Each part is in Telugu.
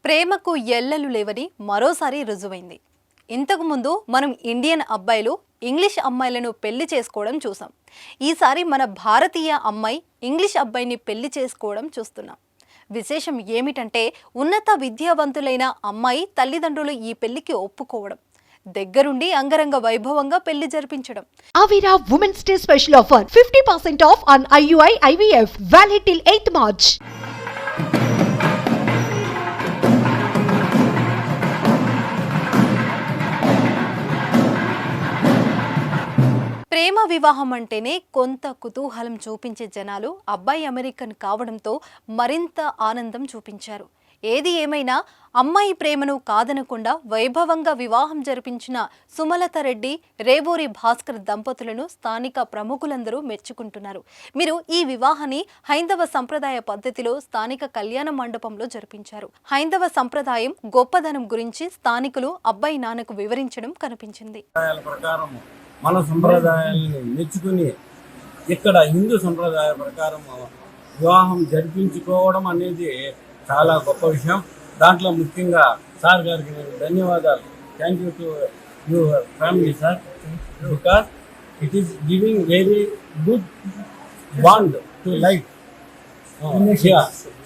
ప్రేమకు ఎల్లలు లేవని మరోసారి రుజువైంది. ఇంతకుముందు మనం ఇండియన్ అబ్బాయిలు ఇంగ్లీష్ అమ్మాయిలను పెళ్లి చేసుకోవడం చూసాం. ఈసారి మన భారతీయ అమ్మాయి ఇంగ్లీష్ అబ్బాయిని పెళ్లి చేసుకోవడం చూస్తున్నాం. విశేషం ఏమిటంటే ఉన్నత విద్యావంతులైన అమ్మాయి తల్లిదండ్రులు ఈ పెళ్లికి ఒప్పుకోవడం, దగ్గరుండి అంగరంగ వైభవంగా పెళ్లి జరిపించడం. Avira Women's Day special offer 50% off on IUI IVF valid till 8th March. ప్రేమ వివాహం అంటేనే కొంత కుతూహలం చూపించే జనాలు అబ్బాయి అమెరికన్ కావడంతో మరింత ఆనందం చూపించారు. ఏది ఏమైనా అమ్మాయి ప్రేమను కాదనకుండా వైభవంగా వివాహం జరిపించిన సుమలత రెడ్డి, రేవూరి భాస్కర్ దంపతులను స్థానిక ప్రముఖులందరూ మెచ్చుకుంటున్నారు. మీరు ఈ వివాహాన్ని హైందవ సంప్రదాయ పద్ధతిలో స్థానిక కళ్యాణ మండపంలో జరిపించారు. హైందవ సంప్రదాయం గొప్పదనం గురించి స్థానికులు అబ్బాయి నాన్నకు వివరించడం కనిపించింది. మన సంప్రదాయాలను మెచ్చుకుని ఇక్కడ హిందూ సంప్రదాయ ప్రకారం వివాహం జరిపించుకోవడం అనేది చాలా గొప్ప విషయం. దాంట్లో ముఖ్యంగా సార్ గారికి నేను ధన్యవాదాలు. Thank you to your family sir, because it is giving very good bond to life.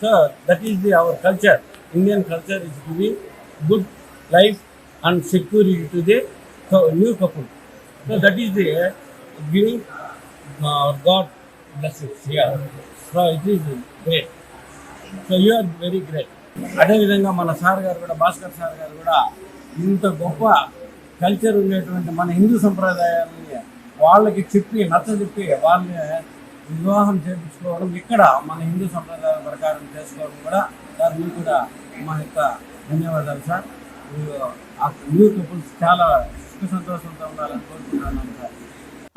So that is the our culture. Indian culture is giving good life and security to the new couple. So that is the giving God blessings here. So it is great. So you are very great. అదేవిధంగా మన సార్ గారు కూడా, భాస్కర్ సార్ గారు కూడా ఇంత గొప్ప కల్చర్ ఉండేటువంటి మన హిందూ సంప్రదాయాలని వాళ్ళకి చెప్పి నచ్చజెప్పి వాళ్ళని వివాహం చేయించుకోవడం, ఇక్కడ మన హిందూ సంప్రదాయం ప్రకారం చేసుకోవడం కూడా సార్ మీకు కూడా మా యొక్క ధన్యవాదాలు సార్. న్యూ కపుల్స్ చాలా సంతోషంతో ఉండాలని కోరుకుంటున్నాను సార్.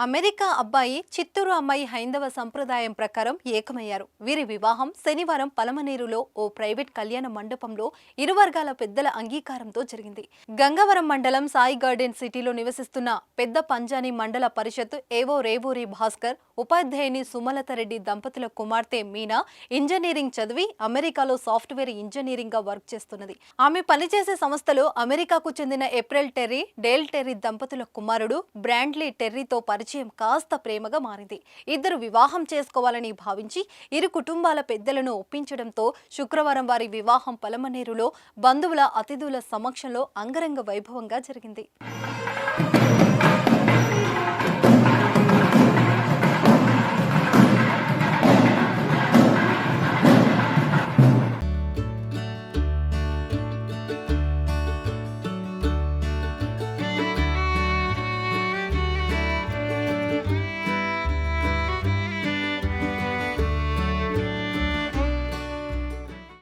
అమెరికా అబ్బాయి, చిత్తూరు అమ్మాయి హైందవ సంప్రదాయం ప్రకారం ఏకమయ్యారు. వీరి వివాహం శనివారం పలమనేరులో ఓ ప్రైవేట్ కళ్యాణ మండపంలో ఇరు వర్గాల పెద్దల అంగీకారంతో జరిగింది. గంగవరం మండలం సాయి గార్డెన్ సిటీలో నివసిస్తున్న పెద్ద పంజాని మండల పరిషత్ ఏవో రేవూరి భాస్కర్, ఉపాధ్యాయుని సుమలత రెడ్డి దంపతుల కుమార్తె మీనా ఇంజనీరింగ్ చదివి అమెరికాలో సాఫ్ట్వేర్ ఇంజనీరింగ్ గా వర్క్ చేస్తున్నది. ఆమె పనిచేసే సంస్థలో అమెరికాకు చెందిన ఏప్రిల్ టెర్రీ, డేల్ టెర్రీ దంపతుల కుమారుడు బ్రాండ్లీ టెర్రీతో పరిచయం కాస్త ప్రేమగా మారింది. ఇద్దరు వివాహం చేసుకోవాలని భావించి ఇరు కుటుంబాల పెద్దలను ఒప్పించడంతో శుక్రవారం వారి వివాహం పలమనేరులో బంధువుల, అతిథుల సమక్షంలో అంగరంగ వైభవంగా జరిగింది.